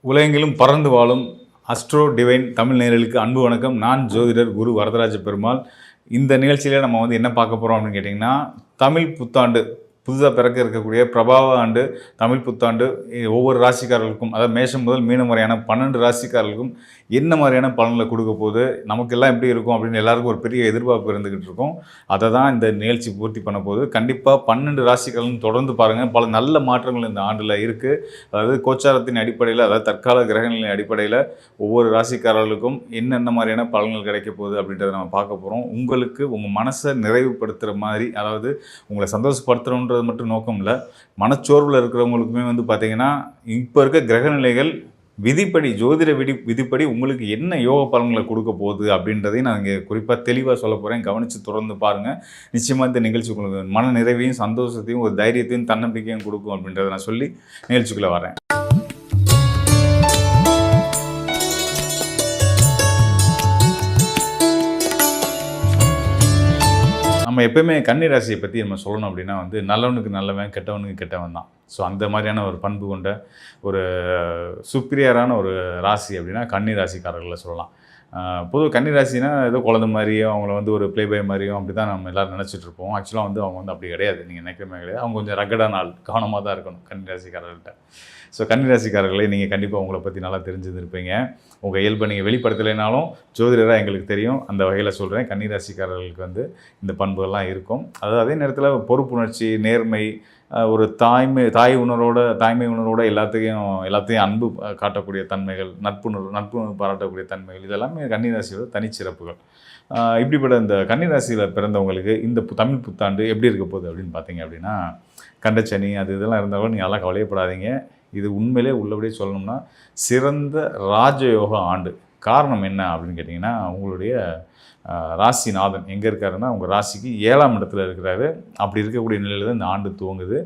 உலகெங்கிலும் பறந்து வாழும் அஸ்ட்ரோ டிவைன் தமிழ் நேயர்களுக்கு அன்பு வணக்கம். நான் ஜோதிடர் குரு வரதராஜ பெருமாள். இந்த நிகழ்ச்சியில் நம்ம என்ன பார்க்க போகிறோம் அப்படின்னு கேட்டிங்கன்னா, தமிழ் புத்தாண்டு புதுதாக பிறக்க இருக்கக்கூடிய பிரபாவ ஆண்டு தமிழ் புத்தாண்டு ஒவ்வொரு ராசிக்காரர்களுக்கும், அதாவது மேஷம் முதல் மீனம் வரையான 12 ராசிக்காரர்களுக்கும் என்ன மாதிரியான பலன்களை கொடுக்க போகுது, நமக்கெல்லாம் எப்படி இருக்கும் அப்படின்னு எல்லாருக்கும் ஒரு பெரிய எதிர்பார்ப்பு இருந்துக்கிட்டு இருக்கும். அதை தான் இந்த நிகழ்ச்சி பூர்த்தி பண்ண போகுது. கண்டிப்பாக 12 ராசிக்காரர்களும் தொடர்ந்து பாருங்கள். பல நல்ல மாற்றங்கள் இந்த ஆண்டில் இருக்குது. அதாவது கோச்சாரத்தின் அடிப்படையில், அதாவது தற்கால கிரகங்களின் அடிப்படையில் ஒவ்வொரு ராசிக்காரர்களுக்கும் என்னென்ன மாதிரியான பலன்கள் கிடைக்க போகுது அப்படின்றத நம்ம பார்க்க போகிறோம். உங்களுக்கு உங்கள் மனசை நிறைவுபடுத்துகிற மாதிரி, அதாவது உங்களை சந்தோஷப்படுத்துகிறோன்ற மட்டும் நோக்கம் இல்லை, மனச்சோர்வில் இருக்கிறவங்களுக்குமே பார்த்தீங்கன்னா இப்போ இருக்க கிரகநிலைகள் விதிப்படி, ஜோதிட விதிப்படி உங்களுக்கு என்ன யோக பலன்களை கொடுக்க போகுது அப்படின்றதையும் நான் இங்கே குறிப்பாக தெளிவாக சொல்ல போகிறேன். கவனித்து தொடர்ந்து பாருங்கள். நிச்சயமாக இந்த நிகழ்ச்சி உங்களுக்கு மன நிறைவையும் சந்தோஷத்தையும் ஒரு தைரியத்தையும் தன்னம்பிக்கையும் கொடுக்கும் அப்படின்றத நான் சொல்லி நிகழ்ச்சிக்குள்ளே வரேன். நம்ம எப்போயுமே கன்னி ராசியை பற்றி நம்ம சொல்லணும் அப்படின்னா நல்லவனுக்கு நல்லவன், கெட்டவனுக்கு கெட்டவன் தான். ஸோ அந்த மாதிரியான ஒரு பண்பு கொண்ட ஒரு சுப்பீரியரான ஒரு ராசி அப்படின்னா கன்னி ராசிக்காரர்களை சொல்லலாம். பொதுவாக கன்னி ராசினா ஏதோ குழந்தை மாதிரியும் அவங்கள ஒரு ப்ளே பாய் மாதிரியும் அப்படி தான் நம்ம எல்லோரும் நினச்சிட்டு இருப்போம். ஆக்சுவலாக அவங்க அப்படி கிடையாது. நீங்கள் நினைக்கிறமே கிடையாது. அவங்க கொஞ்சம் ரகடான ஆள், கவனமாக தான் இருக்கணும் கன்னி ராசிக்காரர்கள்ட்ட. ஸோ கன்னி ராசிக்காரர்களை நீங்கள் கண்டிப்பாக உங்களை பற்றி நல்லா தெரிஞ்சுருப்பீங்க. உங்கள் இயல்பை நீங்கள் வெளிப்படுத்தலைனாலும் ஜோதிடராக எங்களுக்கு தெரியும். அந்த வகையில் சொல்கிறேன், கன்னி ராசிக்காரர்களுக்கு இந்த பண்புகள்லாம் இருக்கும். அதாவது அதே நேரத்தில் பொறுப்புணர்ச்சி, நேர்மை, ஒரு தாய்மை உணர்வோட எல்லாத்தையும் அன்பு காட்டக்கூடிய தன்மைகள், நட்புணர்வு பாராட்டக்கூடிய தன்மைகள், இதெல்லாமே கன்னிராசியோட தனிச்சிறப்புகள். இப்படிப்பட்ட இந்த கன்னிராசியில் பிறந்தவங்களுக்கு இந்த தமிழ் புத்தாண்டு எப்படி இருக்க போகுது அப்படின்னு பார்த்தீங்க அப்படின்னா, கண்டச்சனி இதெல்லாம் இருந்தாலும் நீங்கள் அதெல்லாம் கவலையப்படாதீங்க. இது உண்மையிலே உள்ளபடியே சொல்லணும்னா சிறந்த ராஜயோக ஆண்டு. காரணம் என்ன அப்படின்னு கேட்டிங்கன்னா, உங்களுடைய ராசிநாதன் எங்கே இருக்காருன்னா உங்கள் ராசிக்கு 7ஆம் இடத்துல இருக்கிறாரு. அப்படி இருக்கக்கூடிய நிலையில் தான் இந்த ஆண்டு துவங்குது.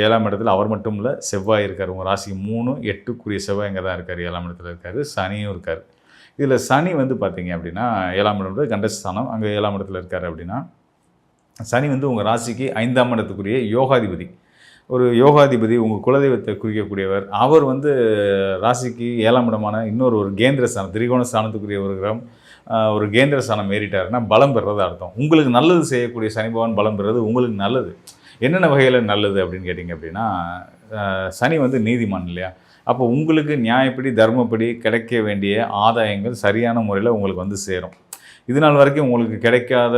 7ஆம் இடத்துல அவர் மட்டும் இல்லை, செவ்வாய் இருக்கார். உங்கள் ராசிக்கு 3, 8க்குரிய செவ்வாய் இங்கே தான் இருக்கார், 7ஆம் இடத்துல இருக்கார். சனியும் இருக்கார். இதில் சனி பார்த்தீங்க அப்படின்னா 7ஆம் இடம் கண்டஸ்தானம், அங்கே 7ஆம் இடத்துல இருக்கார். அப்படின்னா சனி உங்கள் ராசிக்கு 5ஆம் இடத்துக்குரிய யோகாதிபதி. ஒரு யோகாதிபதி உங்கள் குலதெய்வத்தை குறிக்கக்கூடியவர். அவர் ராசிக்கு 7ஆம் இடமான ஒரு கேந்திர ஸ்தானம், திரிகோண ஸ்தானத்துக்குரிய ஒரு கிரகம் ஒரு கேந்திர ஸ்தானம் ஏறிட்டாருன்னா பலம் பெறுறது அர்த்தம். உங்களுக்கு நல்லது செய்யக்கூடிய சனி பகவான் பலம் பெறுறது உங்களுக்கு நல்லது. என்னென்ன வகையில் நல்லது அப்படின்னு கேட்டிங்க அப்படின்னா, சனி நீதிமான் இல்லையா? அப்போ உங்களுக்கு நியாயப்படி, தர்மப்படி கிடைக்க வேண்டிய ஆதாயங்கள் சரியான முறையில் உங்களுக்கு சேரும். இது நாள் வரைக்கும் உங்களுக்கு கிடைக்காத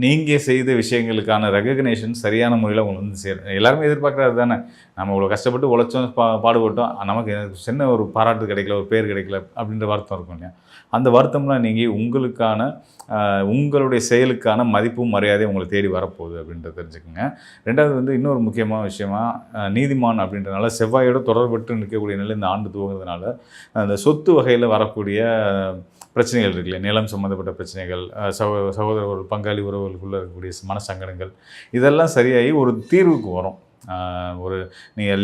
நீங்கள் செய்த விஷயங்களுக்கான ரெகக்னேஷன் சரியான முறையில் உங்களுக்கு சேரும். எல்லாருமே எதிர்பார்க்குறது தானே, நம்ம இவ்வளோ கஷ்டப்பட்டு உழைச்சோம், பாடுபட்டோம், நமக்கு சின்ன ஒரு பாராட்டு கிடைக்கல, ஒரு பேர் கிடைக்கல அப்படின்ற வருத்தம் இருக்கும் இல்லையா? அந்த வருத்தம்லாம் நீங்கள் உங்களுடைய செயலுக்கான மதிப்பும் மரியாதையும் உங்களை தேடி வரப்போகுது அப்படின்றத தெரிஞ்சுக்கோங்க. ரெண்டாவது இன்னொரு முக்கியமான விஷயமா, நீதிமான் அப்படின்றனால செவ்வாயோட தொடர்பட்டு நிற்கக்கூடிய நிலை இந்த ஆண்டு துவங்குறதுனால அந்த சொத்து வகையில் வரக்கூடிய பிரச்சனைகள் இருக்குல்ல, நிலம் சம்மந்தப்பட்ட பிரச்சனைகள், சகோதர பங்காளி உறவுகளுக்குள்ளே இருக்கக்கூடிய மனசங்கடங்கள், இதெல்லாம் சரியாகி ஒரு தீர்வுக்கு வரும். நீங்கள்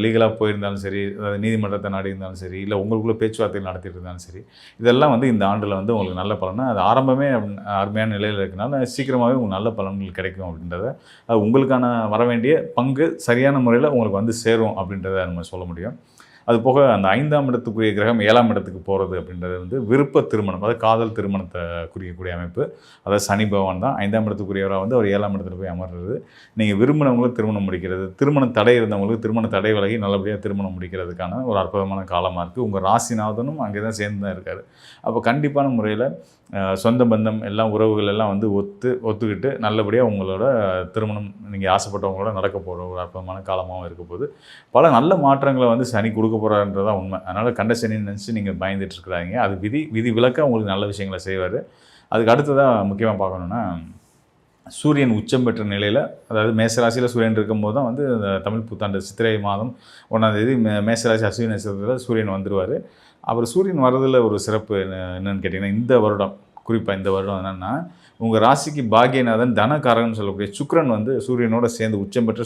லீகலாக போயிருந்தாலும் சரி, அதாவது நீதிமன்றத்தை நாடி இருந்தாலும் சரி, இல்லை உங்களுக்குள்ளே பேச்சுவார்த்தைகள் நடத்திட்டு இருந்தாலும் சரி, இதெல்லாம் இந்த ஆண்டில் உங்களுக்கு நல்ல பலன். அது ஆரம்பமே அருமையான நிலையில் இருக்கனால சீக்கிரமாகவே உங்களுக்கு நல்ல பலன்கள் கிடைக்கும் அப்படின்றத, அது உங்களுக்கான வர வேண்டிய பங்கு சரியான முறையில் உங்களுக்கு சேரும் அப்படின்றத நம்ம சொல்ல முடியும். அது போக அந்த 5ஆம் இடத்துக்குரிய கிரகம் 7ஆம் இடத்துக்கு போகிறது அப்படின்றது விருப்ப திருமணம், அதாவது காதல் திருமணத்தை குறிக்கக்கூடிய அமைப்பு. அதாவது சனி பகவான் தான் 5ஆம் இடத்துக்குரியவராக அவர் 7ஆம் இடத்துல போய் அமர்றது. நீங்கள் விரும்பினவங்களுக்கு திருமணம் முடிக்கிறது, திருமண தடை இருந்தவங்களுக்கு திருமண தடை விலகி நல்லபடியாக திருமணம் முடிக்கிறதுக்கான ஒரு அற்புதமான காலமாக இருக்குது. உங்கள் ராசிநாதனும் அங்கே தான் சேர்ந்து தான் இருக்கார். அப்போ கண்டிப்பான முறையில் சொந்த பந்தம் எல்லாம், உறவுகள் எல்லாம் ஒத்துக்கிட்டு நல்லபடியாக உங்களோட திருமணம் நீங்கள் ஆசைப்பட்டவங்களோட நடக்க போகிற ஒரு அற்புதமான காலமாகவும் இருக்க போது. பல நல்ல மாற்றங்களை சனி கொடுக்க போகிறான்றதான் உண்மை. அதனால் கண்ட சனின்னு நினச்சி நீங்கள் பயந்துட்டு இருக்கிறாங்க. அது விதி விலக்க உங்களுக்கு நல்ல விஷயங்களை செய்வார். அதுக்கு அடுத்ததாக முக்கியமாக பார்க்கணுன்னா, சூரியன் உச்சம் பெற்ற நிலையில், அதாவது மேசராசியில் சூரியன் இருக்கும்போது தான் இந்த தமிழ் புத்தாண்டு சித்திரை மாதம் 1ஆம் தேதி மேசராசி அஸ்வினி நட்சத்திரத்தில் சூரியன் வந்துடுவார். அவர் சூரியன் வர்றதில் ஒரு சிறப்பு என்னென்னு கேட்டிங்கன்னா, இந்த வருடம் குறிப்பாக இந்த வருடம் என்னென்னா, உங்கள் ராசிக்கு பாக்யநாதன் தனகாரகன் சொல்லக்கூடிய சுக்கிரன் சூரியனோட சேர்ந்து உச்சம் பெற்ற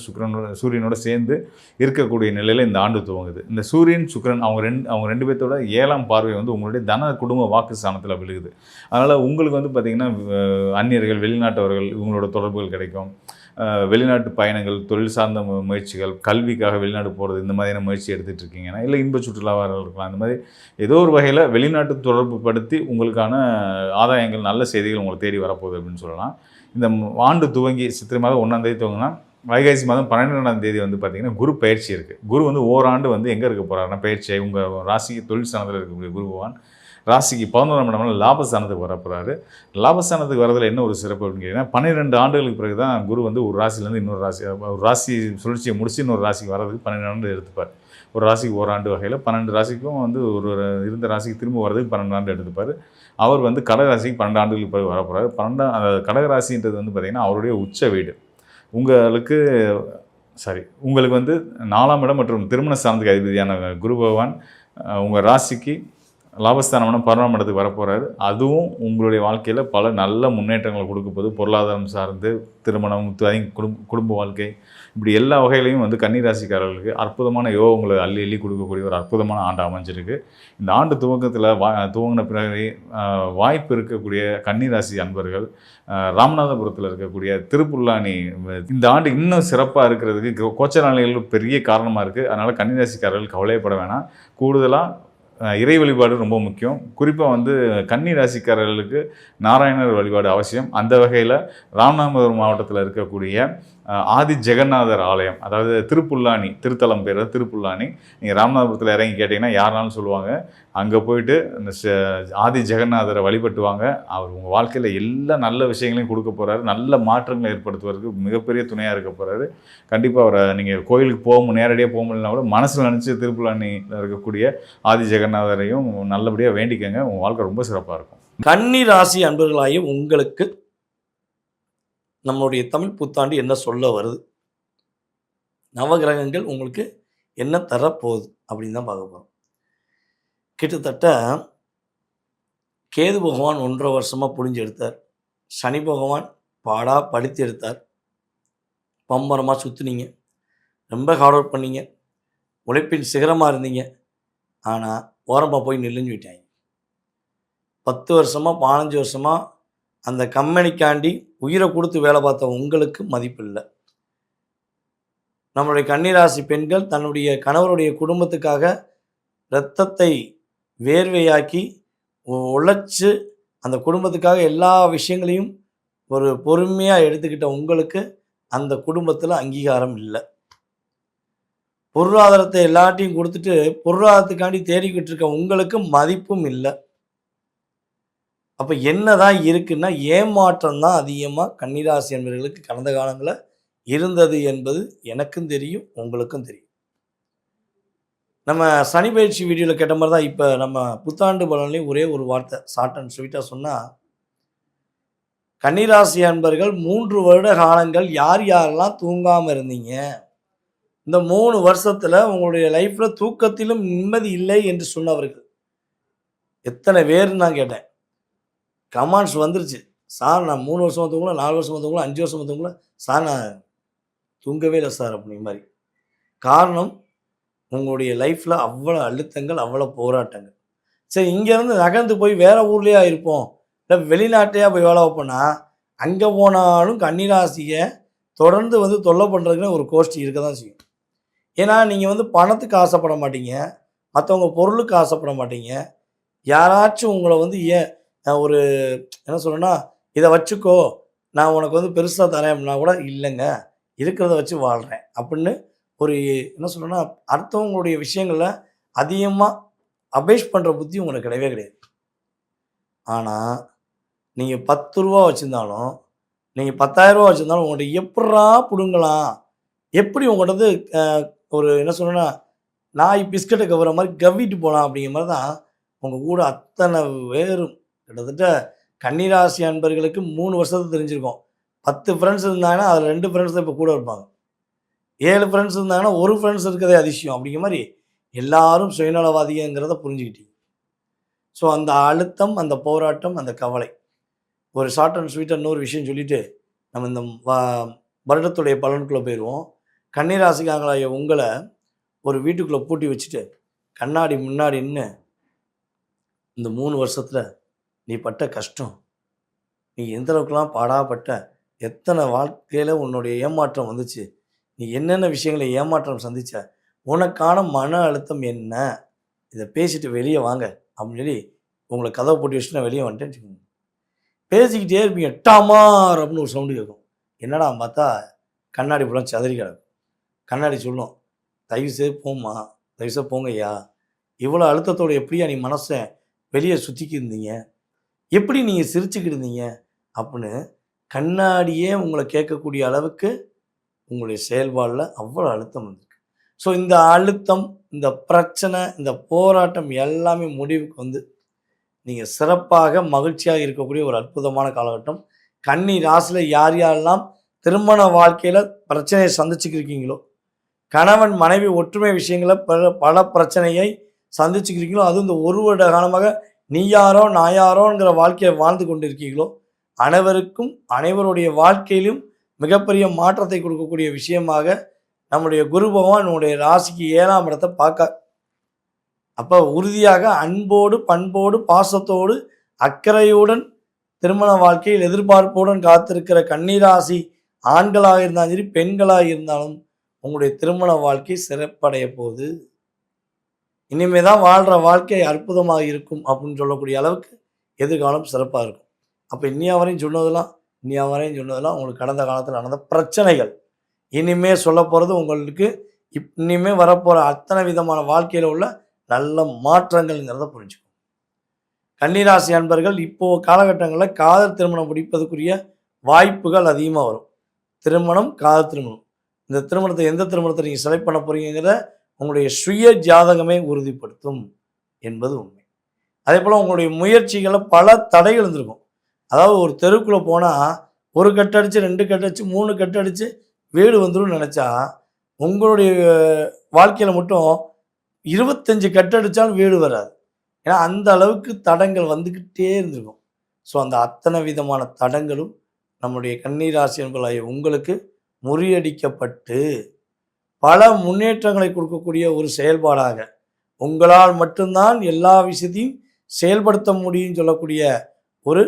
சூரியனோட சேர்ந்து இருக்கக்கூடிய நிலையில் இந்த ஆண்டு துவங்குது. இந்த சூரியன் சுக்கிரன் அவங்க ரெண்டு பேர்த்தோட 7ஆம் பார்வை உங்களுடைய தன குடும்ப வாக்கு ஸ்தானத்தில் விழுகுது. அதனால் உங்களுக்கு பார்த்திங்கன்னா அந்நியர்கள், வெளிநாட்டவர்கள் இவங்களோட தொடர்புகள் கிடைக்கும். வெளிநாட்டு பயணங்கள், தொழில் சார்ந்த முயற்சிகள், கல்விக்காக வெளிநாடு போகிறது, இந்த மாதிரியான முயற்சி எடுத்துகிட்டு இருக்கீங்கன்னா, இல்லை இன்ப சுற்றுலாவாக இருக்கலாம், இந்த மாதிரி ஏதோ ஒரு வகையில் வெளிநாட்டு தொடர்பு படுத்தி உங்களுக்கான ஆதாயங்கள், நல்ல செய்திகள் உங்களை தேடி வரப்போகுது அப்படின்னு சொல்லலாம். இந்த ஆண்டு துவங்கி சித்திரை மாதம் 1ஆம் தேதி துவங்கினா வைகாசி மாதம் 12ஆம் தேதி வந்து பார்த்திங்கன்னா குரு பயிற்சி இருக்குது. குரு வந்து ஓராண்டு வந்து எங்கே இருக்க போகிறாருன்னா பயிற்சியை உங்கள் ராசிக்கு தொழில் ஸ்தானத்தில் இருக்கக்கூடிய குரு பகவான் ராசிக்கு 11ஆம் இடம்ல லாபஸ்தானத்துக்கு வரப்போகிறாரு. லாபஸ்தானத்துக்கு வரதில் என்ன ஒரு சிறப்பு அப்படின்னு கேட்டிங்கன்னா 12 ஆண்டுகளுக்கு பிறகு தான் குரு வந்து ஒரு ராசிலேருந்து இன்னொரு ராசி, ஒரு ராசி சுழற்சியை முடிச்சு இன்னொரு ராசிக்கு வர்றதுக்கு 12 ஆண்டு எடுத்துப்பார். ஒரு ராசிக்கு ஓராண்டு வகையில் 12 ராசிக்கும் வந்து ஒரு இருந்த ராசிக்கு திரும்ப வர்றதுக்கு 12 ஆண்டு எடுத்துப்பார். அவர் வந்து கடகராசிக்கு 12 ஆண்டுகளுக்கு பிறகு வரப்போகிறார். அந்த கடகராசின்றது வந்து பார்த்திங்கன்னா அவருடைய உச்ச வீடு. உங்களுக்கு வந்து 4ஆம் இடம் மற்றும் திருமண ஸ்தானத்துக்கு அதிபதியான குரு பகவான் உங்கள் ராசிக்கு லாபஸ்தானம்னா 11ஆம் இடத்துக்கு வரப்போகிறாரு. அதுவும் உங்களுடைய வாழ்க்கையில் பல நல்ல முன்னேற்றங்களை கொடுக்க போகுது. பொருளாதாரம் சார்ந்து, திருமணம், குடும்ப வாழ்க்கை, இப்படி எல்லா வகையிலையும் வந்து கன்னிராசிக்காரர்களுக்கு அற்புதமான யோகங்களை அள்ளி அள்ளி கொடுக்கக்கூடிய ஒரு அற்புதமான ஆண்டு அமைஞ்சிருக்கு. இந்த ஆண்டு துவக்கத்தில் துவங்கின பிறகு வாய்ப்பு இருக்கக்கூடிய கன்னிராசி அன்பர்கள் ராமநாதபுரத்தில் இருக்கக்கூடிய திருப்புல்லானி இந்த ஆண்டு இன்னும் சிறப்பாக இருக்கிறதுக்கு கோச்சரநிலைகள் பெரிய காரணமாக இருக்குது. அதனால் கன்னிராசிக்காரர்கள் கவலைப்பட வேணாம். கூடுதலாக இறை வழிபாடு ரொம்ப முக்கியம். குறிப்பாக வந்து கன்னி ராசிக்காரர்களுக்கு நாராயணர் வழிபாடு அவசியம். அந்த வகையில் ராமநாதபுரம் மாவட்டத்தில் இருக்கக்கூடிய ஆதி ஜெகநாதர் ஆலயம், அதாவது திருப்புல்லானி, திருத்தலம் பேர் திருப்புல்லானி. நீங்கள் ராமநாதபுரத்தில் இறங்கி கேட்டிங்கன்னா யாருனாலும் சொல்லுவாங்க. அங்கே போயிட்டு இந்த ஆதி ஜெகநாதரை வழிபட்டுவாங்க. அவர் உங்கள் வாழ்க்கையில் எல்லா நல்ல விஷயங்களையும் கொடுக்க போகிறாரு. நல்ல மாற்றங்களை ஏற்படுத்துவதற்கு மிகப்பெரிய துணையாக இருக்க போகிறாரு. கண்டிப்பாக அவரை நீங்கள் கோயிலுக்கு நேரடியாக போக முடியலனா கூட மனசில் நினச்சி திருப்புல்லானியில் இருக்கக்கூடிய ஆதி ஜெகநாதரையும் நல்லபடியாக வேண்டிக்கங்க. உங்கள் வாழ்க்கை ரொம்ப சிறப்பாக இருக்கும். கன்னி ராசி அன்பர்களாயும் உங்களுக்கு நம்மளுடைய தமிழ் புத்தாண்டு என்ன சொல்ல வருது, நவகிரகங்கள் உங்களுக்கு என்ன தரப்போகுது அப்படின்னு தான் பார்க்க போகிறோம். கிட்டத்தட்ட கேது பகவான் 1.5 வருஷமாக புழிஞ்சு எடுத்தார். சனி பகவான் பாடாக படுத்தி எடுத்தார். பம்பரமாக சுற்றுனீங்க, ரொம்ப ஹார்ட் ஒர்க் பண்ணீங்க, உழைப்பின் சிகரமாக இருந்தீங்க. ஆனால் ஓரமாக போய் நில்லுன்னு விட்டாங்க. 10 வருஷமாக 15 வருஷமாக அந்த கம்பெனிக்காண்டி உயிரை கொடுத்து வேலை பார்த்த உங்களுக்கு மதிப்பு இல்லை. நம்மளுடைய கன்னிராசி பெண்கள் தன்னுடைய கணவருடைய குடும்பத்துக்காக இரத்தத்தை வேர்வையாக்கி உழைச்சி அந்த குடும்பத்துக்காக எல்லா விஷயங்களையும் ஒரு பொறுமையாக எடுத்துக்கிட்ட உங்களுக்கு அந்த குடும்பத்தில் அங்கீகாரம் இல்லை. பொருளாதாரத்தை எல்லாத்தையும் கொடுத்துட்டு பொருளாதாரத்துக்காண்டி தேடிக்கிட்டு இருக்க உங்களுக்கு மதிப்பும் இல்லை. அப்போ என்னதான் இருக்குன்னா ஏமாற்றம் தான் அதிகமாக கன்னிராசி என்பவர்களுக்கு கடந்த காலங்களில் இருந்தது என்பது எனக்கும் தெரியும், உங்களுக்கும் தெரியும். நம்ம சனி பயிற்சி வீடியோவில் கேட்ட மாதிரி தான் இப்போ நம்ம புத்தாண்டு பலன்லையும் ஒரே ஒரு வார்த்தை ஷார்ட் அண்ட் ஸ்வீட்டாக சொன்னால், கன்னிராசி அன்பர்கள் 3 வருட காலங்கள் யார் யாரெல்லாம் தூங்காமல் இருந்தீங்க, இந்த 3 வருஷத்தில் உங்களுடைய லைஃப்பில் தூக்கத்திலும் நிம்மதி இல்லை என்று சொன்னவர்கள் எத்தனை பேர்னு நான் கேட்டேன். கமெண்ட்ஸ் வந்துருச்சு. சார் நான் 3 வருஷமாக தூங்கல, 4 வருஷமாக தூங்கல, 5 வருஷமாக தூங்கல, சார் நான் தூங்கவே இல்லை சார் அப்படிங்கிற மாதிரி. காரணம் உங்களுடைய லைஃப்பில் அவ்வளோ அழுத்தங்கள், அவ்வளோ போராட்டங்கள். சரி, இங்கேருந்து நகர்ந்து போய் வேறு ஊர்லேயா இருப்போம், இல்லை வெளிநாட்டையாக போய் வேலை வைப்போன்னா அங்கே போனாலும் கன்னிராசியை தொடர்ந்து வந்து தொல்லை பண்ணுறதுக்குன்னு ஒரு கோஷ்டி இருக்க தான் செய்யும். ஏன்னா நீங்கள் வந்து பணத்துக்கு ஆசைப்பட மாட்டீங்க, மற்றவங்க பொருளுக்கு ஆசைப்பட மாட்டீங்க. யாராச்சும் உங்களை வந்து ஒரு என்ன சொல்கிறேன்னா, இதை வச்சுக்கோ, நான் உனக்கு வந்து பெருசாக தரேன் அப்படின்னா கூட இல்லைங்க, இருக்கிறத வச்சு வாழ்கிறேன் அப்படின்னு ஒரு என்ன சொல்கிறேன்னா அடுத்தவங்களுடைய விஷயங்களில் அதிகமாக அபேஷ் பண்ணுற புத்தி உங்களுக்கு கிடையவே கிடையாது. ஆனால் நீங்கள் 10 ரூபா வச்சுருந்தாலும், நீங்கள் 10,000 ரூபா வச்சுருந்தாலும் உங்கள்கிட்ட எப்படா பிடுங்கலாம், எப்படி உங்கள்கிட்ட வந்து ஒரு என்ன சொல்கிறேன்னா நாய் பிஸ்கட்டை கவுற மாதிரி கவ்விட்டு போகலாம் அப்படிங்கிற மாதிரி தான் உங்கள் கூட அத்தனை பேரும். கிட்டத்தட்ட கன்னிராசி அன்பர்களுக்கு 3 வருஷத்துக்கு தெரிஞ்சிருக்கும். 10 ஃப்ரெண்ட்ஸ் இருந்தாங்கன்னா அதில் 2 ஃப்ரெண்ட்ஸ் தான் இப்போ கூட இருப்பாங்க. 7 ஃப்ரெண்ட்ஸ் இருந்தாங்கன்னா ஒரு ஃப்ரெண்ட்ஸ் இருக்கிறதே அதிசயம். அப்படிங்கிற மாதிரி எல்லாரும் சுயநலவாதிங்கிறத புரிஞ்சுக்கிட்டீங்க. ஸோ அந்த அழுத்தம், அந்த போராட்டம், அந்த கவலை, ஒரு ஷார்ட் அண்ட் ஸ்வீட்டாக இன்னொரு விஷயம் சொல்லிவிட்டு நம்ம இந்த வருடத்துடைய பலனுக்குள்ளே போயிடுவோம். கன்னிராசிக்காரங்களாகிய உங்களை ஒரு வீட்டுக்குள்ளே பூட்டி வச்சுட்டு கண்ணாடி முன்னாடி நின்று இந்த 3 வருஷத்தில் நீ பட்ட கஷ்டம், நீ எந்த அளவுக்குலாம் பாடாப்பட்ட, எத்தனை வாழ்க்கையில் உன்னுடைய ஏமாற்றம் வந்துச்சு, நீ என்னென்ன விஷயங்களை ஏமாற்றம் சந்திச்ச, உனக்கான மன அழுத்தம் என்ன, இதை பேசிட்டு வெளியே வாங்க அப்படின்னு சொல்லி உங்களை கதவை போட்டு வச்சுட்டு நான் வெளியே வந்துட்டேன்னு வச்சுக்கோங்க. பேசிக்கிட்டே இருப்பீங்க, டாமார் அப்படின்னு ஒரு சவுண்டு கேட்கும். என்னடா பார்த்தா கண்ணாடி ஃபுல்லாக சதறி கிடக்கும். கண்ணாடி சொல்லும், தயவுசெய்து போம்மா, தயவுசெய்து போங்கய்யா, இவ்வளோ அழுத்தத்தோட எப்படியா நீ மனசை வெளியே சுற்றிக்கி இருந்தீங்க, எப்படி நீங்கள் சிரிச்சுக்கிட்டு இருந்தீங்க அப்படின்னு கண்ணாடியே உங்களை கேட்கக்கூடிய அளவுக்கு உங்களுடைய செயல்பாடில் அவ்வளோ அழுத்தம் வந்திருக்கு. ஸோ இந்த அழுத்தம், இந்த பிரச்சனை, இந்த போராட்டம் எல்லாமே முடிவுக்கு வந்து நீங்கள் சிறப்பாக மகிழ்ச்சியாக இருக்கக்கூடிய ஒரு அற்புதமான காலகட்டம். கன்னி ராசியில் யார் யாரெல்லாம் திருமண வாழ்க்கையில் பிரச்சனையை சந்திச்சுக்கிருக்கீங்களோ, கணவன் மனைவி ஒற்றுமை விஷயங்களை பல பிரச்சனையை சந்திச்சுக்கிறீங்களோ, அதுவும் இந்த ஒரு வருட காலமாக நீ யாரோ நான் யாரோங்கிற வாழ்க்கையை வாழ்ந்து கொண்டிருக்கீங்களோ, அனைவருக்கும் அனைவருடைய வாழ்க்கையிலும் மிகப்பெரிய மாற்றத்தை கொடுக்கக்கூடிய விஷயமாக நம்முடைய குரு பகவான் நம்முடைய ராசிக்கு 7ஆம் இடத்தை பார்க்க. அப்போ உறுதியாக அன்போடு, பண்போடு, பாசத்தோடு, அக்கறையுடன் திருமண வாழ்க்கையில் எதிர்பார்ப்புடன் காத்திருக்கிற கன்னிராசி ஆண்களாக இருந்தாலும் சரி, பெண்களாக இருந்தாலும் உங்களுடைய திருமண வாழ்க்கை சிறப்படைய போகுது. இனிமே தான் வாழ்கிற வாழ்க்கை அற்புதமாக இருக்கும் அப்படின்னு சொல்லக்கூடிய அளவுக்கு எதிர்காலம் சிறப்பாக இருக்கும். அப்போ இன்னியா வரையும் சொன்னதெல்லாம் உங்களுக்கு கடந்த காலத்தில் நடந்த பிரச்சனைகள். இனிமே சொல்ல போகிறது உங்களுக்கு இனிமே வரப்போகிற அத்தனை விதமான வாழ்க்கையில் உள்ள நல்ல மாற்றங்கள்ங்கிறத புரிஞ்சுக்கும். கன்னிராசி அன்பர்கள் இப்போது காலகட்டங்களில் காதல் திருமணம் முடிப்பதற்குரிய வாய்ப்புகள் அதிகமாக வரும். திருமணம், காதல் திருமணம், இந்த திருமணத்தை எந்த திருமணத்தை நீங்கள் செலக்ட் பண்ண போகிறீங்கிற உங்களுடைய சுய ஜாதகமே உறுதிப்படுத்தும் என்பது உண்மை. அதே போல் உங்களுடைய முயற்சிகளை பல தடைகள் இருந்திருக்கும். அதாவது ஒரு தெருவுக்குள்ளே போனால் ஒரு கட்டடிச்சு, 2 கட்டடிச்சு, 3 கட்டடிச்சு வீடு வந்துடும் நினச்சா, உங்களுடைய வாழ்க்கையில் மட்டும் 25 கட்டடிச்சாலும் வீடு வராது. ஏன்னா அந்த அளவுக்கு தடங்கள் வந்துக்கிட்டே இருந்திருக்கும். ஸோ அந்த அத்தனை விதமான தடங்களும் நம்முடைய கன்னிராசி என்பதாகிய உங்களுக்கு முறியடிக்கப்பட்டு பல முன்னேற்றங்களை கொடுக்கக்கூடிய ஒரு செயல்பாடாக, உங்களால் மட்டும்தான் எல்லா விஷயத்தையும் செயல்படுத்த முடியும்னு சொல்லக்கூடிய ஒரு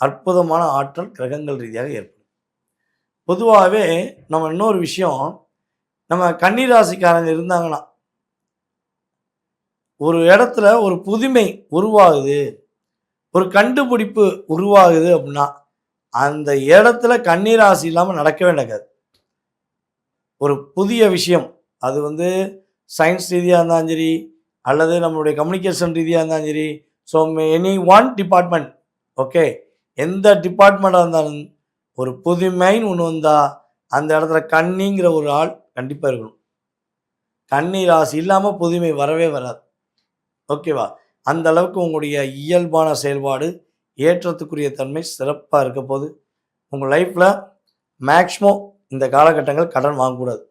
அற்புதமான ஆற்றல் கிரகங்கள் ரீதியாக ஏற்படும். பொதுவாகவே நம்ம இன்னொரு விஷயம், நம்ம கன்னிராசிக்காரங்க இருந்தாங்கன்னா ஒரு இடத்துல ஒரு புதுமை உருவாகுது, ஒரு கண்டுபிடிப்பு உருவாகுது அப்படின்னா அந்த இடத்துல கன்னிராசி இல்லாமல் நடக்கவே நடக்காது. ஒரு புதிய விஷயம், அது சயின்ஸ் ரீதியாக இருந்தாலும் சரி, அல்லது நம்மளுடைய கம்யூனிகேஷன் ரீதியாக இருந்தாலும் சரி, so any one department, okay, எந்த டிபார்ட்மெண்ட்டாக இருந்தாலும் ஒரு புதுமைன்னு ஒன்று வந்தால் அந்த இடத்துல கன்னிங்கிற ஒரு ஆள் கண்டிப்பாக இருக்கணும். கன்னி ராசி இல்லாமல் புதுமை வரவே வராது. ஓகேவா? அந்த அளவுக்கு உங்களுடைய இயல்பான செயல்பாடு, ஏற்றத்துக்குரிய தன்மை சிறப்பாக இருக்க போது. உங்கள் லைஃப்பில் மேக்ஸிமம் இந்த காலகட்டங்கள் கடன் வாங்கக்கூடாது.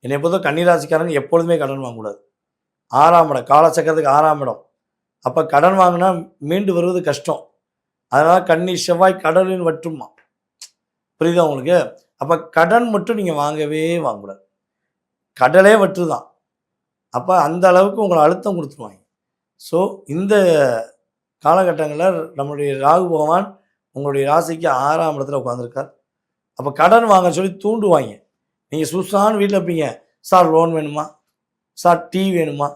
என்னை பொறுத்த கன்னிராசிக்காரங்க எப்பொழுதுமே கடன் வாங்கக்கூடாது. 6ஆம் இடம், காலச்சக்கரத்துக்கு 6ஆம் இடம். அப்போ கடன் வாங்கினா மீண்டு வருவது கஷ்டம். அதனால் கன்னி செவ்வாய் கடலின் வற்றுமா, புரியுதா உங்களுக்கு? அப்போ கடன் மட்டும் நீங்கள் வாங்கக்கூடாது. கடலே வற்று தான். அப்போ அந்த அளவுக்கு உங்களை அழுத்தம் கொடுத்துருவாங்க. ஸோ இந்த காலகட்டங்களில் நம்மளுடைய ராகு பகவான் உங்களுடைய ராசிக்கு 6ஆம் இடத்துல உட்காந்துருக்கார். அப்போ கடன் வாங்க சொல்லி தூண்டுவாங்க. நீங்கள் சுசான்னு வீட்டில் இருப்பீங்க, சார் லோன் வேணுமா, சார் டீ வேணுமா,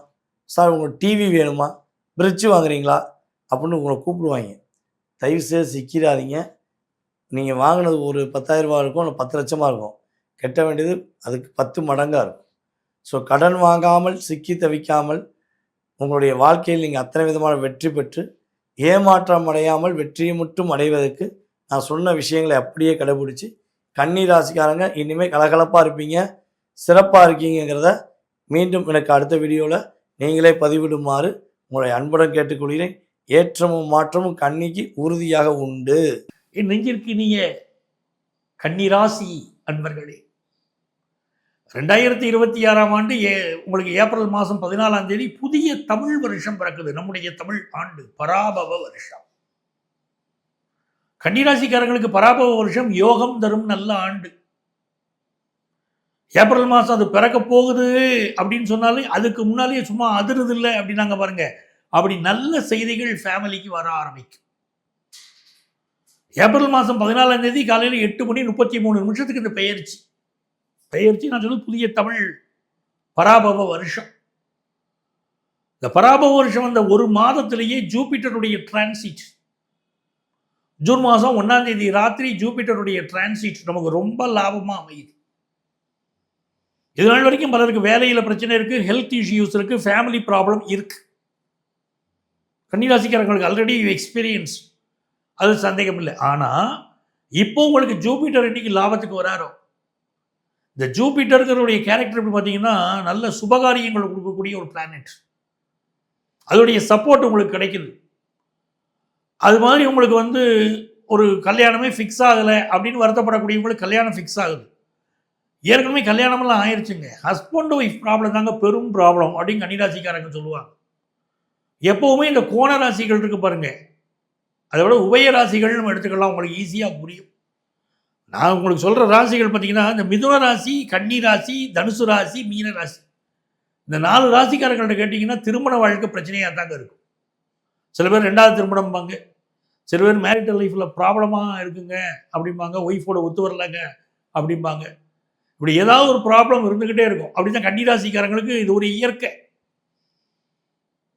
சார் உங்களுக்கு டிவி வேணுமா, ஃப்ரிட்ஜ் வாங்குறீங்களா அப்படின்னு உங்களை கூப்பிடுவாங்க. தயவுசெய்து சிக்கிறாதீங்க. நீங்கள் வாங்கினது ஒரு 10,000 ரூபா இருக்கும், இல்லை 10 லட்சமாக இருக்கும். கட்ட வேண்டியது அதுக்கு 10 மடங்காக இருக்கும். ஸோ கடன் வாங்காமல் சிக்கி தவிக்காமல் உங்களுடைய வாழ்க்கையில் நீங்கள் அத்தனை விதமான வெற்றி பெற்று ஏமாற்றம் அடையாமல் வெற்றியை மட்டும் அடைவதற்கு நான் சொன்ன விஷயங்களை அப்படியே கடைபிடிச்சி கன்னி ராசிக்காரங்க இனிமேல் கலகலப்பாக இருப்பீங்க, சிறப்பாக இருக்கீங்கிறத மீண்டும் எனக்கு அடுத்த வீடியோவில் நீங்களே பதிவிடுமாறு உங்களை அன்புடன் கேட்டுக்கொள்கிறேன். ஏற்றமும் மாற்றமும் கன்னிக்கு உறுதியாக உண்டு. என் நெஞ்சிற்கு இனிய கன்னிராசி அன்பர்களே, 2026ஆம் ஆண்டு உங்களுக்கு ஏப்ரல் மாதம் 14ஆம் தேதி புதிய தமிழ் வருஷம் பிறக்குது. நம்முடைய தமிழ் ஆண்டு பராபவ வருஷம். கன்னிராசிக்காரங்களுக்கு பராபவ வருஷம் யோகம் தரும் நல்ல ஆண்டு. ஏப்ரல் மாதம் அது பிறக்க போகுது அப்படின்னு சொன்னாலே அதுக்கு முன்னாலேயே சும்மா அதிருது இல்லை அப்படின்னாங்க பாருங்க. அப்படி நல்ல செய்திகள் ஃபேமிலிக்கு வர ஆரம்பிக்கும். ஏப்ரல் மாதம் 14ஆம் தேதி காலையில் 8:33 இந்த பெயர்ச்சி. பெயர்ச்சி நான் சொல்லுவது புதிய தமிழ் பராபவ வருஷம். இந்த பராபவ வருஷம் அந்த ஒரு மாதத்திலேயே ஜூபிட்டருடைய டிரான்சிட், ஜூன் மாதம் 1ஆம் தேதி ராத்திரி ஜூபிட்டருடைய டிரான்சிட் நமக்கு ரொம்ப லாபமாக அமையுது. இது நாள் வரைக்கும் பலருக்கு வேலையில் பிரச்சனை இருக்குது, ஹெல்த் இஷ்யூஸ் இருக்குது, ஃபேமிலி ப்ராப்ளம் இருக்குது. கன்னிராசிக்காரங்களுக்கு ஆல்ரெடி எக்ஸ்பீரியன்ஸ், அது சந்தேகம் இல்லை. ஆனால் இப்போ உங்களுக்கு ஜூபிட்டர் இன்னைக்கு லாபத்துக்கு வராரோ, இந்த ஜூபிட்டருடைய கேரக்டர் எப்படி பார்த்தீங்கன்னா நல்ல சுபகாரியங்களை கொடுக்கக்கூடிய ஒரு பிளானட். அதோடைய சப்போர்ட் உங்களுக்கு கிடைக்குது. அது மாதிரி உங்களுக்கு வந்து ஒரு கல்யாணமே ஃபிக்ஸ் ஆகலை அப்படின்னு வருத்தப்படக்கூடியவங்களுக்கு கல்யாணம் ஃபிக்ஸ் ஆகுது. ஏற்கனவே கல்யாணமெல்லாம் ஆயிடுச்சுங்க. ஹஸ்பண்ட் ஒய்ஃப் ப்ராப்ளம் தாங்க பெரும் ப்ராப்ளம் அப்படின்னு கன்னிராசிக்காரங்க சொல்லுவாங்க. எப்போவுமே இந்த கோண ராசிகள் இருக்கு பாருங்க, அதை விட உபய ராசிகள் நம்ம எடுத்துக்கலாம், உங்களுக்கு ஈஸியாக புரியும். நான் உங்களுக்கு சொல்கிற ராசிகள் பார்த்தீங்கன்னா இந்த மிதுன ராசி, கன்னி ராசி, தனுசு ராசி, மீன ராசி, இந்த 4 ராசிக்காரங்கள்ட்ட கேட்டிங்கன்னா திருமண வாழ்க்கை பிரச்சனையாக தாங்க இருக்கும். சில பேர் 2வது திருமணம்பாங்க, சில பேர் மேரிட்டல் லைஃப்பில் ப்ராப்ளமாக இருக்குங்க அப்படிம்பாங்க, ஒய்ஃபோட ஒத்து வரலங்க அப்படிம்பாங்க. இப்படி ஏதாவது ஒரு ப்ராப்ளம் இருந்துக்கிட்டே இருக்கும். அப்படி தான் கன்னிராசிக்காரங்களுக்கு இது ஒரு இயற்கை.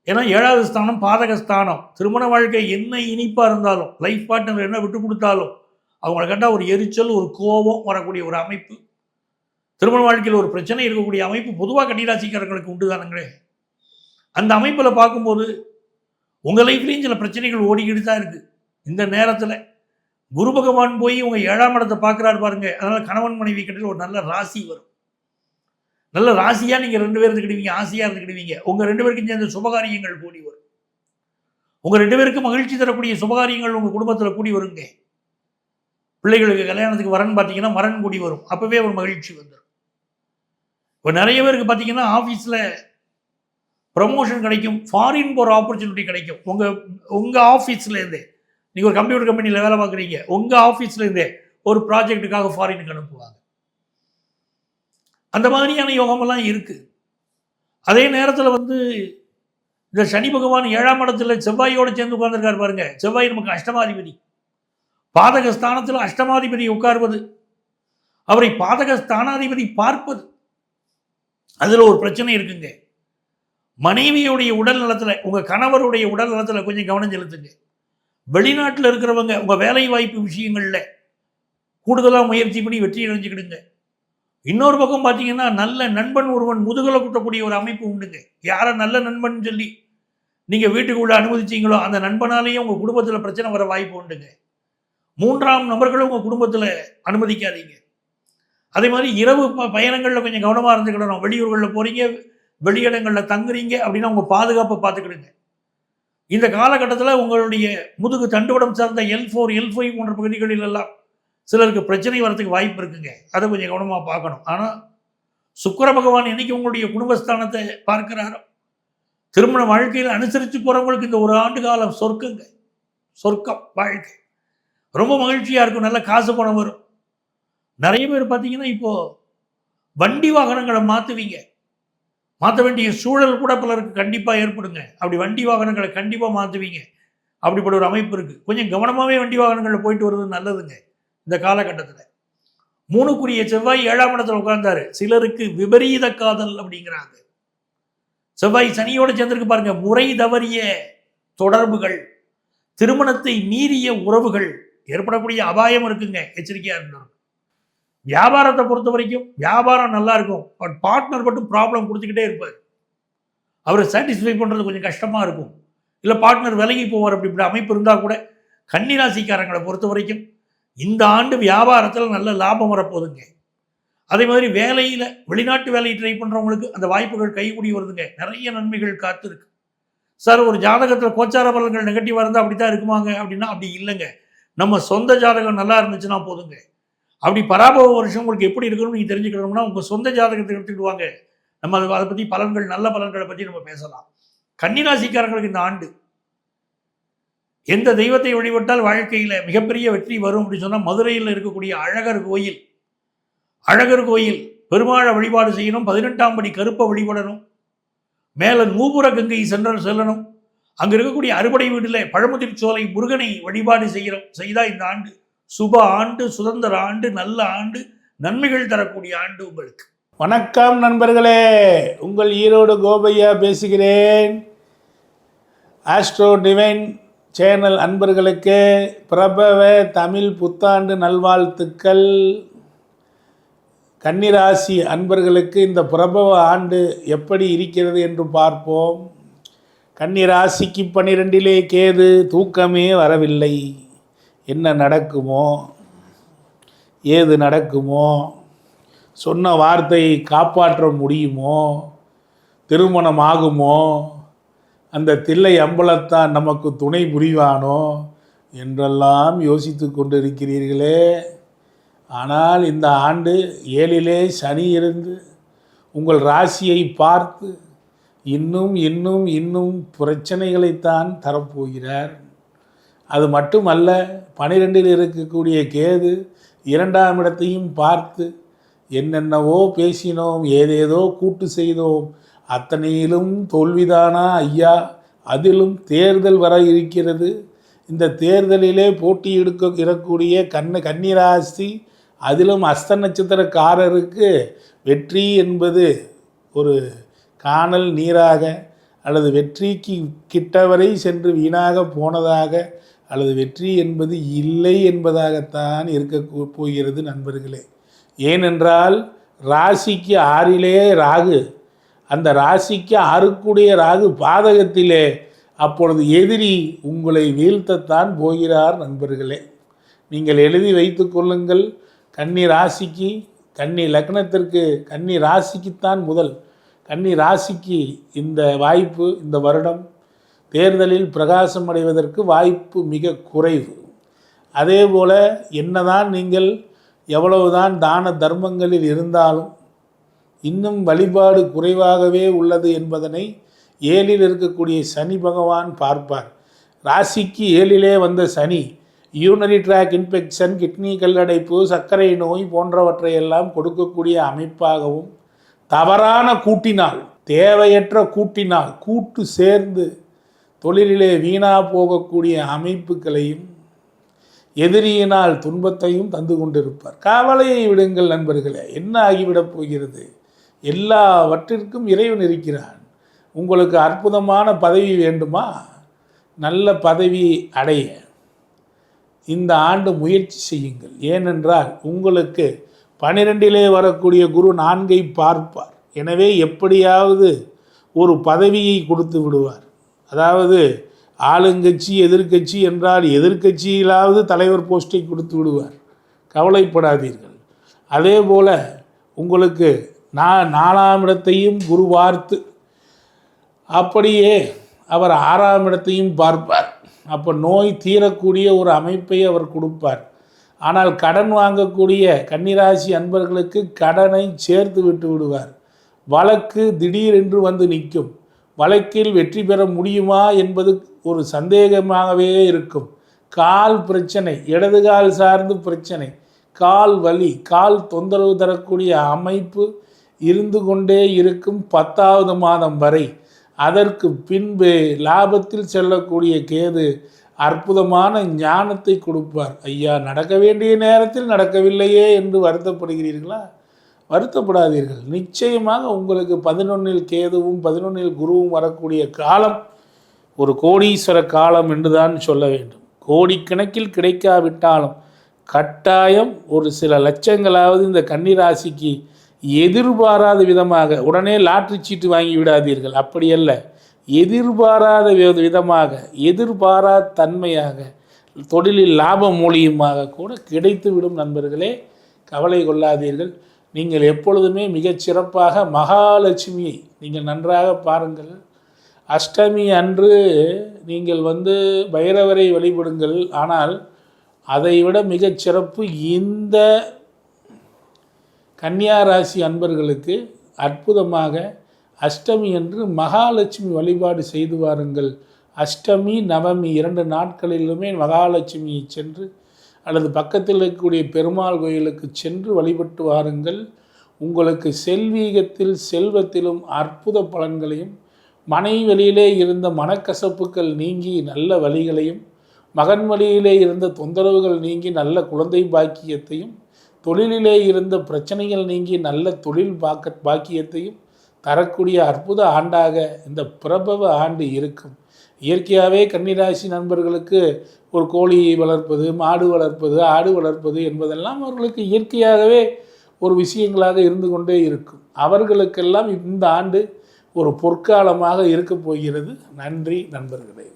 ஏன்னா 7வது ஸ்தானம் பாதக ஸ்தானம். திருமண வாழ்க்கை என்ன இனிப்பாக இருந்தாலும், லைஃப் பார்ட்னர் என்ன விட்டு கொடுத்தாலும் அவங்கள கண்டால் ஒரு எரிச்சல், ஒரு கோபம் வரக்கூடிய ஒரு அமைப்பு, திருமண வாழ்க்கையில் ஒரு பிரச்சனை இருக்கக்கூடிய அமைப்பு பொதுவாக கன்னிராசிக்காரங்களுக்கு உண்டு தானுங்களே. அந்த அமைப்பில் பார்க்கும்போது உங்கள் லைஃப்லேயும் சில பிரச்சனைகள் ஓடிக்கிட்டு தான் இருக்குது. இந்த நேரத்தில் குரு பகவான் போய் உங்கள் 7ஆம் இடத்தை பார்க்குறாரு பாருங்க. அதனால் கணவன் மனைவி கிட்ட ஒரு நல்ல ராசி வரும். நல்ல ராசியாக நீங்கள் 2 பேர் இருந்துக்கிடுவீங்க, ஆசையாக இருந்துக்கிடுவீங்க. உங்கள் 2 பேருக்கும் சேர்ந்த சுபகாரியங்கள் கூடி வரும். உங்கள் 2 பேருக்கு மகிழ்ச்சி தரக்கூடிய சுபகாரியங்கள் உங்கள் குடும்பத்தில் கூடி வருங்க. பிள்ளைகளுக்கு கல்யாணத்துக்கு வரன் பார்த்தீங்கன்னா வரன் கூடி வரும். அப்போவே ஒரு மகிழ்ச்சி வந்துடும். இப்போ நிறைய பேருக்கு பார்த்தீங்கன்னா ஆஃபீஸில் ப்ரமோஷன் கிடைக்கும், ஃபாரின் போகிற ஆப்பர்ச்சுனிட்டி கிடைக்கும். உங்கள் ஆஃபீஸ்லேருந்தே, நீங்கள் ஒரு கம்ப்யூட்டர் கம்பெனியில் வேலை பார்க்குறீங்க, உங்கள் ஆஃபீஸ்லேருந்தே ஒரு ப்ராஜெக்ட்டுக்காக ஃபாரினுக்கு அனுப்புவாங்க. அந்த மாதிரியான யோகமெல்லாம் இருக்குது. அதே நேரத்தில் வந்து இந்த சனி பகவான் 7ஆம் இடத்துல செவ்வாயோடு சேர்ந்து உட்கார்ந்துருக்கார் பாருங்க. செவ்வாய் நமக்கு அஷ்டமாதிபதி. பாதக ஸ்தானத்தில் அஷ்டமாதிபதி உட்கார்வது, அவரை பாதக ஸ்தானாதிபதி பார்ப்பது, அதில் ஒரு பிரச்சனை இருக்குங்க. மனைவியுடைய உடல் நலத்தில், உங்கள் கணவருடைய உடல் நலத்தில் கொஞ்சம் கவனம் செலுத்துங்க. வெளிநாட்டில் இருக்கிறவங்க உங்கள் வேலை வாய்ப்பு விஷயங்களில் கூடுதலாக முயற்சி பண்ணி வெற்றி அடைஞ்சுக்கிடுங்க. இன்னொரு பக்கம் பார்த்தீங்கன்னா நல்ல நண்பன் ஒருவன் முதுகலை குட்டக்கூடிய ஒரு அமைப்பு உண்டுங்க. யாரை நல்ல நண்பன் சொல்லி நீங்கள் வீட்டுக்குள்ளே அனுமதிச்சிங்களோ அந்த நண்பனாலேயும் உங்கள் குடும்பத்தில் பிரச்சனை வர வாய்ப்பு உண்டுங்க. 3ஆம் நபர்களும் உங்கள் குடும்பத்தில் அனுமதிக்காதீங்க. அதே மாதிரி இரவு பயணங்களில் கொஞ்சம் கவனமாக இருந்துக்கிடணும். வெளியூர்களில் போகிறீங்க, வெளியிடங்களில் தங்குறீங்க அப்படின்னா உங்கள் பாதுகாப்பை பார்த்துக்கிடுங்க. இந்த காலகட்டத்தில் உங்களுடைய முதுகு தண்டுவடம் சார்ந்த L4, L5 போன்ற பகுதிகளில் எல்லாம் சிலருக்கு பிரச்சனை வரதுக்கு வாய்ப்பு இருக்குங்க. அதை கொஞ்சம் கவனமாக பார்க்கணும். ஆனால் சுக்கிர பகவான் என்னைக்கு உங்களுடைய குடும்பஸ்தானத்தை பார்க்கிறாரோ, திருமண வாழ்க்கையில் அனுசரித்து போகிறவங்களுக்கு இந்த ஒரு ஆண்டு காலம் சொர்க்கங்க. சொர்க்கம் வாழ்க்கை ரொம்ப மகிழ்ச்சியாக இருக்கும். நல்ல காசு பணம் வரும். நிறைய பேர் பார்த்தீங்கன்னா இப்போது வண்டி வாகனங்களை மாற்ற வேண்டிய சூழல் கூட பலருக்கு கண்டிப்பாக ஏற்படுங்க. அப்படி வண்டி வாகனங்களை கண்டிப்பாக மாற்றுவீங்க. அப்படிப்பட்ட ஒரு அமைப்பு இருக்குது. கொஞ்சம் கவனமாகவே வண்டி வாகனங்களில் போயிட்டு வருவது நல்லதுங்க. இந்த காலகட்டத்தில் 3க்குரிய செவ்வாய் 7ஆம் இடத்துல உட்கார்ந்தாரு. சிலருக்கு விபரீத காதல் அப்படிங்கிறாங்க. செவ்வாய் சனியோட சேர்ந்திருக்கு பாருங்க. முறை தவறிய தொடர்புகள், திருமணத்தை மீறிய உறவுகள் ஏற்படக்கூடிய அபாயம் இருக்குங்க. எச்சரிக்கையாக இருந்தாங்க. வியாபாரத்தை பொறுத்த வரைக்கும் வியாபாரம் நல்லா இருக்கும். பட் பார்ட்னர் மட்டும் ப்ராப்ளம் கொடுத்துக்கிட்டே இருப்பார். அவரை சாட்டிஸ்ஃபை பண்ணுறது கொஞ்சம் கஷ்டமாக இருக்கும். இல்லை பார்ட்னர் விலகி போவார். இப்படி அமைப்பு இருந்தால் கூட கன்னிராசிக்காரங்களை பொறுத்த வரைக்கும் இந்த ஆண்டு வியாபாரத்தில் நல்ல லாபம் வரப்போகுதுங்க. அதே மாதிரி வேலையில் வெளிநாட்டு வேலையை ட்ரை பண்ணுறவங்களுக்கு அந்த வாய்ப்புகள் கைகூடி வருதுங்க. நிறைய நன்மைகள் காத்திருக்கு. சார் ஒரு ஜாதகத்தில் கோச்சார பலன்கள் நெகட்டிவாக இருந்தால் அப்படி தான் இருக்குமாங்க அப்படின்னா அப்படி இல்லைங்க. நம்ம சொந்த ஜாதகம் நல்லா இருந்துச்சுன்னா போதுங்க. அப்படி பராபவ வருஷம் உங்களுக்கு எப்படி இருக்கணும்னு நீங்கள் தெரிஞ்சுக்கணும்னா உங்கள் சொந்த ஜாதகத்தை எடுத்துக்கிடுவாங்க. நம்ம அதை பற்றி பலன்கள், நல்ல பலன்களை பற்றி நம்ம பேசலாம். கன்னிராசிக்காரங்களுக்கு இந்த ஆண்டு எந்த தெய்வத்தை வழிபட்டால் வாழ்க்கையில் மிகப்பெரிய வெற்றி வரும் அப்படின்னு சொன்னால் மதுரையில் இருக்கக்கூடிய அழகர் கோயில் பெருமாளை வழிபாடு செய்யணும். 18ஆம் படி கருப்பை வழிபடணும். மேலே நூபுர கங்கை செல்லணும். அங்கே இருக்கக்கூடிய அறுபடை வீட்டில் பழமுதிர் சோலை முருகனை வழிபாடு செய்தால் இந்த ஆண்டு சுப ஆண்டு, சுதந்திர ஆண்டு, நல்ல ஆண்டு, நன்மைகள் தரக்கூடிய ஆண்டு உங்களுக்கு. வணக்கம் நண்பர்களே, உங்கள் ஈரோடு கோபையா பேசுகிறேன். ஆஸ்ட்ரோ டிவைன் சேனல் அன்பர்களுக்கு பிரபவ தமிழ் புத்தாண்டு நல்வாழ்த்துக்கள். கன்னிராசி அன்பர்களுக்கு இந்த பிரபவ ஆண்டு எப்படி இருக்கிறது என்று பார்ப்போம். கன்னிராசிக்கு 12 கேது, தூக்கமே வரவில்லை. என்ன நடக்குமோ, ஏது நடக்குமோ, சொன்ன வார்த்தையை காப்பாற்ற முடியுமோ, திருமணம் ஆகுமோ, அந்த தில்லை அம்பலத்தான் நமக்கு துணை புரிவானோ என்றெல்லாம் யோசித்து கொண்டிருக்கிறீர்களே. ஆனால் இந்த ஆண்டு 7 சனி இருந்து உங்கள் ராசியை பார்த்து இன்னும் இன்னும் இன்னும் பிரச்சனைகளைத்தான் தரப்போகிறார். அது மட்டுமல்ல, 12 இருக்கக்கூடிய கேது 2ஆம் இடத்தையும் பார்த்து என்னென்னவோ பேசினோம், ஏதேதோ கூட்டு செய்தோம், அத்தனையிலும் தோல்விதானா ஐயா, அதிலும் தேர்தல் வர இருக்கிறது. இந்த தேர்தலிலே போட்டி இருக்கக்கூடிய கன்னிராசி, அதிலும் அஸ்த நட்சத்திரக்காரருக்கு வெற்றி என்பது ஒரு காணல் நீராக, அல்லது வெற்றிக்கு கிட்டவரை சென்று வீணாக போனதாக, அல்லது வெற்றி என்பது இல்லை என்பதாகத்தான் இருக்க போகிறது நண்பர்களே. ஏனென்றால் ராசிக்கு 6 ராகு, அந்த ராசிக்கு 6 ராகு பாதகத்திலே, அப்பொழுது எதிரி உங்களை வீழ்த்தத்தான் போகிறார் நண்பர்களே. நீங்கள் எழுதி வைத்து கொள்ளுங்கள். கன்னி ராசிக்கு, கன்னி லக்னத்திற்கு, கன்னி ராசிக்குத்தான் முதல். கன்னி ராசிக்கு இந்த வாய்ப்பு, இந்த வருடம் தேர்தலில் பிரகாசம் அடைவதற்கு வாய்ப்பு மிக குறைவு. அதே போல் என்னதான் நீங்கள் எவ்வளவுதான் தான தர்மங்களில் இருந்தாலும் இன்னும் வழிபாடு குறைவாகவே உள்ளது என்பதனை 7 இருக்கக்கூடிய சனி பகவான் பார்ப்பார். ராசிக்கு 7 வந்த சனி யூனரி ட்ராக் இன்ஃபெக்ஷன், கிட்னி கல்லடைப்பு, சர்க்கரை நோய் போன்றவற்றையெல்லாம் கொடுக்கக்கூடிய அமைப்பாகவும், தவறான கூட்டினால், தேவையற்ற கூட்டினால், கூட்டு சேர்ந்து தொழிலிலே வீணா போகக்கூடிய அமைப்புகளையும், எதிரியினால் துன்பத்தையும் தந்து கொண்டிருப்பார். கவலையை விடுங்கள் நண்பர்களே, என்ன ஆகிவிடப் போகிறது? எல்லாவற்றிற்கும் இறைவன் இருக்கிறான். உங்களுக்கு அற்புதமான பதவி வேண்டுமா? நல்ல பதவி அடைய இந்த ஆண்டு முயற்சி செய்யுங்கள். ஏனென்றால் உங்களுக்கு 12 வரக்கூடிய குரு 4ஐ பார்ப்பார். எனவே எப்படியாவது ஒரு பதவியை கொடுத்து விடுவார். அதாவது ஆளுங்கட்சி எதிர்கட்சி என்றால் எதிர்கட்சியிலாவது தலைவர் போஸ்ட்டை கொடுத்து விடுவார். கவலைப்படாதீர்கள். அதே போல் உங்களுக்கு 4ஆம் இடத்தையும் குரு பார்த்து, அப்படியே அவர் 6ஆம் இடத்தையும் பார்ப்பார். அப்போ நோய் தீரக்கூடிய ஒரு அமைப்பை அவர் கொடுப்பார். ஆனால் கடன் வாங்கக்கூடிய கன்னிராசி அன்பர்களுக்கு கடனை சேர்த்து விட்டு விடுவார். வழக்கு திடீரென்று வந்து நிற்கும். வழக்கில் வெற்றி பெற முடியுமா என்பது ஒரு சந்தேகமாகவே இருக்கும். கால் பிரச்சனை, இடது கால் சார்ந்து பிரச்சனை, கால் வலி, கால் தொந்தரவு தரக்கூடிய அமைப்பு இருந்து கொண்டே இருக்கும் 10ஆவது மாதம் வரை. அதற்கு பின்பு லாபத்தில் செல்லக்கூடிய கேது அற்புதமான ஞானத்தை கொடுப்பார். ஐயா, நடக்க வேண்டிய நேரத்தில் நடக்கவில்லையே என்று வருத்தப்படுகிறீர்களா? வருத்தப்படாதீர்கள். நிச்சயமாக உங்களுக்கு 11 கேதுவும் 11 குருவும் வரக்கூடிய காலம் ஒரு கோடீஸ்வர காலம் என்று தான் சொல்ல வேண்டும். கோடிக்கணக்கில் கிடைக்காவிட்டாலும் கட்டாயம் ஒரு சில லட்சங்களாவது இந்த கன்னிராசிக்கு எதிர்பாராத விதமாக, உடனே லாட்ரி சீட்டு வாங்கி விடாதீர்கள், அப்படியல்ல, எதிர்பாராத விதமாக, எதிர்பாராத தன்மையாக, தொழிலில் லாபம் மூலியமாக கூட கிடைத்துவிடும் நண்பர்களே. கவலை கொள்ளாதீர்கள். நீங்கள் எப்பொழுதுமே மிகச்சிறப்பாக மகாலட்சுமியை நீங்கள் நன்றாக பாருங்கள். அஷ்டமி அன்று நீங்கள் பைரவரை வழிபடுங்கள். ஆனால் அதைவிட மிகச்சிறப்பு இந்த கன்னியா ராசி அன்பர்களுக்கு அற்புதமாக அஷ்டமி என்று மகாலட்சுமி வழிபாடு செய்து வாருங்கள். அஷ்டமி நவமி 2 நாட்களிலுமே மகாலட்சுமியை சென்று அல்லது பக்கத்தில் இருக்கக்கூடிய பெருமாள் கோயிலுக்கு சென்று வழிபட்டு வாருங்கள். உங்களுக்கு செல்வீகத்தில் செல்வத்திலும் அற்புத பலன்களையும் மனைவி வழியிலே இருந்த மனக்கசப்புகள் நீங்கி நல்ல வழிகளையும், மகன் வழியிலே இருந்த தொந்தரவுகள் நீங்கி நல்ல குழந்தை பாக்கியத்தையும், தொழிலிலே இருந்த பிரச்சனைகள் நீங்கி நல்ல தொழில் பாக்கியத்தையும் தரக்கூடிய அற்புத ஆண்டாக இந்த பிரபவ ஆண்டு இருக்கும். இயற்கையாகவே கன்னிராசி நண்பர்களுக்கு ஒரு கோழி வளர்ப்பது, மாடு வளர்ப்பது, ஆடு வளர்ப்பது என்பதெல்லாம் அவர்களுக்கு இயற்கையாகவே ஒரு விஷயங்களாக இருந்து கொண்டே இருக்கும். அவர்களுக்கெல்லாம் இந்த ஆண்டு ஒரு பொற்காலமாக இருக்கப் போகிறது. நன்றி நண்பர்களே.